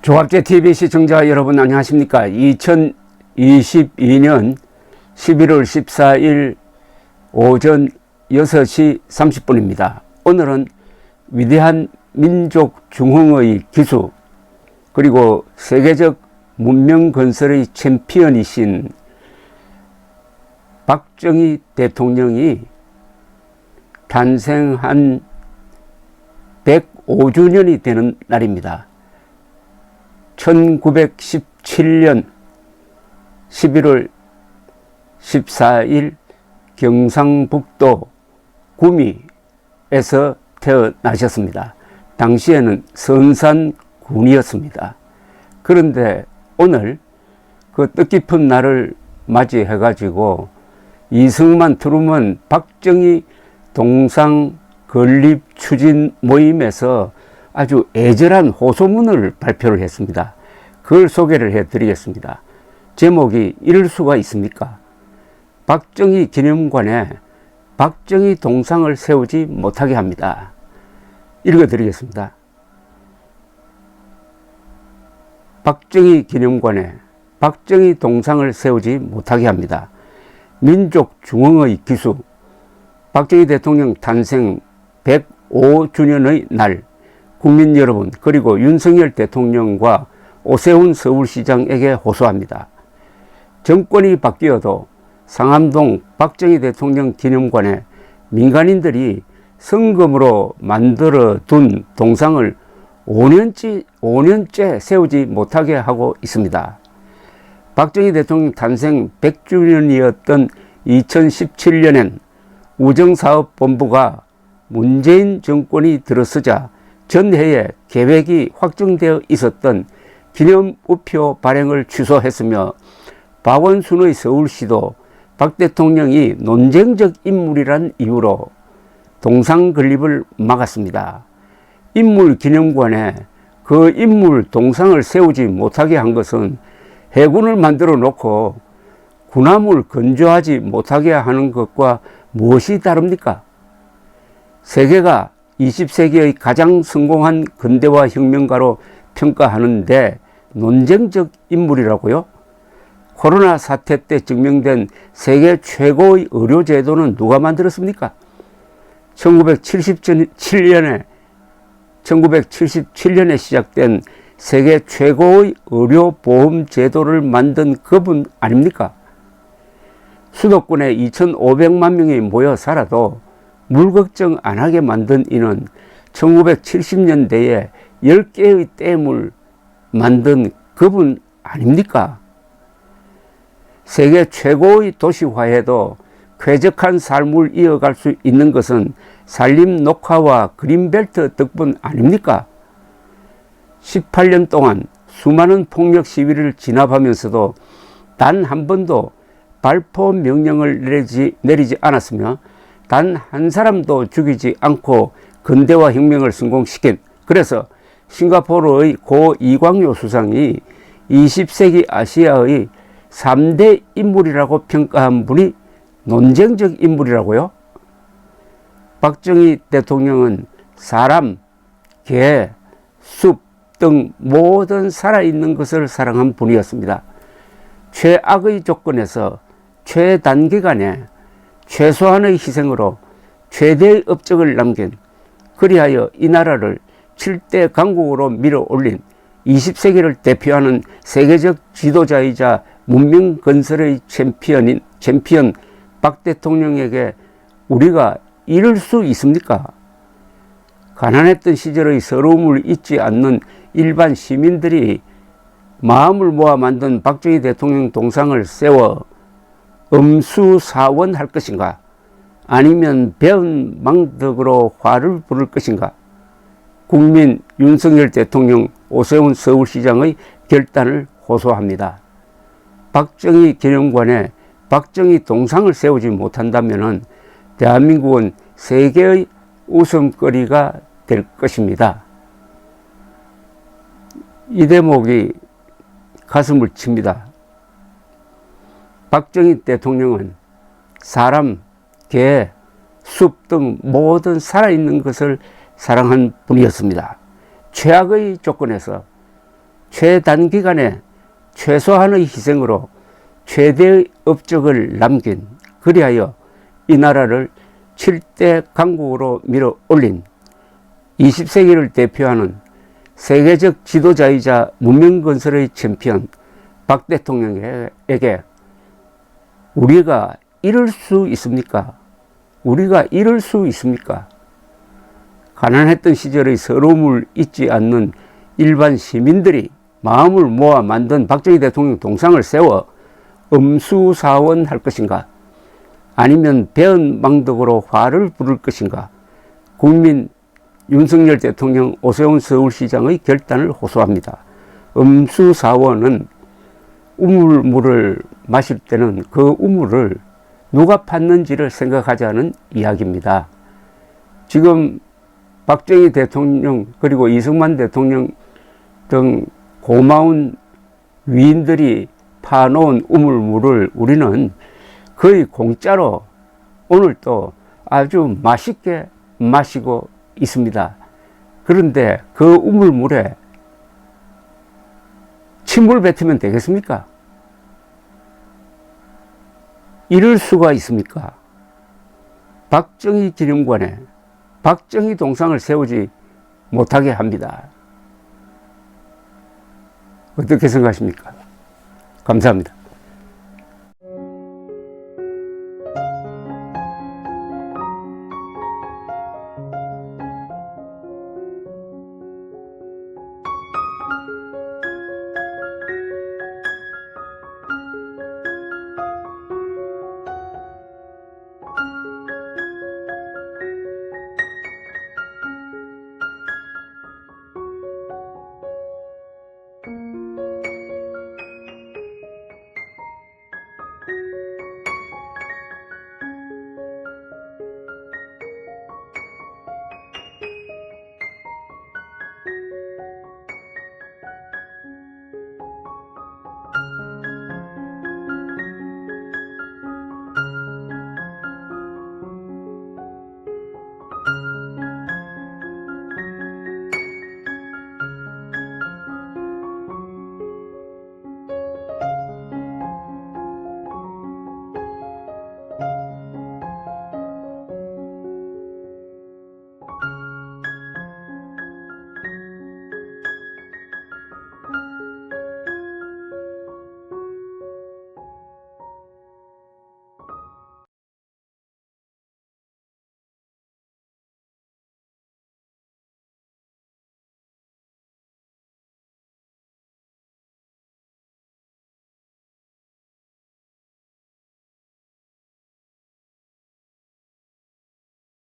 조합제TV 시청자 여러분 안녕하십니까. 2022년 11월 14일 오전 6시 30분입니다. 오늘은 위대한 민족 중흥의 기수 그리고 세계적 문명 건설의 챔피언이신 박정희 대통령이 탄생한 105주년이 되는 날입니다. 1917년 11월 14일 경상북도 구미에서 태어나셨습니다. 당시에는 선산군이었습니다. 그런데 오늘 그 뜻깊은 날을 맞이해 가지고 이승만 트루먼 박정희 동상 건립 추진 모임에서 아주 애절한 호소문을 발표를 했습니다. 그걸 소개를 해 드리겠습니다. 제목이 이럴 수가 있습니까? 박정희 기념관에 박정희 동상을 세우지 못하게 합니다. 읽어 드리겠습니다. 박정희 기념관에 박정희 동상을 세우지 못하게 합니다. 민족 중흥의 기수 박정희 대통령 탄생 105주년의 날 국민 여러분 그리고 윤석열 대통령과 오세훈 서울시장에게 호소합니다. 정권이 바뀌어도 상암동 박정희 대통령 기념관에 민간인들이 성금으로 만들어 둔 동상을 5년째 세우지 못하게 하고 있습니다. 박정희 대통령 탄생 100주년이었던 2017년엔 우정사업본부가 문재인 정권이 들어서자 전해에 계획이 확정되어 있었던 기념우표 발행을 취소했으며 박원순의 서울시도 박 대통령이 논쟁적 인물이란 이유로 동상 건립을 막았습니다. 인물 기념관에 그 인물 동상을 세우지 못하게 한 것은 해군을 만들어 놓고 군함을 건조하지 못하게 하는 것과 무엇이 다릅니까? 세계가 20세기의 가장 성공한 근대화 혁명가로 평가하는데 논쟁적 인물이라고요? 코로나 사태 때 증명된 세계 최고의 의료제도는 누가 만들었습니까? 1977년에 시작된 세계 최고의 의료보험제도를 만든 그분 아닙니까? 수도권에 2,500만 명이 모여 살아도 물 걱정 안 하게 만든 이는 1970년대에 10개의 댐을 만든 그분 아닙니까? 세계 최고의 도시화에도 쾌적한 삶을 이어갈 수 있는 것은 산림 녹화와 그린벨트 덕분 아닙니까? 18년 동안 수많은 폭력 시위를 진압하면서도 단 한 번도 발포 명령을 내리지 않았으며 단 한 사람도 죽이지 않고 근대화 혁명을 성공시킨, 그래서 싱가포르의 고 이광요 수상이 20세기 아시아의 3대 인물이라고 평가한 분이 논쟁적 인물이라고요? 박정희 대통령은 사람, 개, 숲 등 모든 살아있는 것을 사랑한 분이었습니다. 최악의 조건에서 최단기간에 최소한의 희생으로 최대의 업적을 남긴, 그리하여 이 나라를 7대 강국으로 밀어올린 20세기를 대표하는 세계적 지도자이자 문명 건설의 챔피언 박 대통령에게 우리가 이럴 수 있습니까? 가난했던 시절의 서러움을 잊지 않는 일반 시민들이 마음을 모아 만든 박정희 대통령 동상을 세워 엄수사원할 것인가? 아니면 배은망덕으로 화를 부를 것인가? 국민 윤석열 대통령, 오세훈 서울시장의 결단을 호소합니다. 박정희 기념관에 박정희 동상을 세우지 못한다면 대한민국은 세계의 웃음거리가 될 것입니다. 이 대목이 가슴을 칩니다. 박정희 대통령은 사람, 개, 숲 등 모든 살아있는 것을 사랑한 분이었습니다. 최악의 조건에서 최단기간에 최소한의 희생으로 최대의 업적을 남긴, 그리하여 이 나라를 7대 강국으로 밀어 올린 20세기를 대표하는 세계적 지도자이자 문명건설의 챔피언 박 대통령에게 우리가 이럴 수 있습니까? 우리가 이럴 수 있습니까? 가난했던 시절의 서러움을 잊지 않는 일반 시민들이 마음을 모아 만든 박정희 대통령 동상을 세워 엄수사원할 것인가? 아니면 배은망덕으로 화를 부를 것인가? 국민 윤석열 대통령, 오세훈 서울시장의 결단을 호소합니다. 엄수사원은 우물물을 마실 때는 그 우물을 누가 팠는지를 생각하자는 이야기입니다. 지금 박정희 대통령 그리고 이승만 대통령 등 고마운 위인들이 파놓은 우물물을 우리는 거의 공짜로 오늘 또 아주 맛있게 마시고 있습니다. 그런데 그 우물물에 침을 뱉으면 되겠습니까? 이럴 수가 있습니까? 박정희 기념관에 박정희 동상을 세우지 못하게 합니다. 어떻게 생각하십니까? 감사합니다.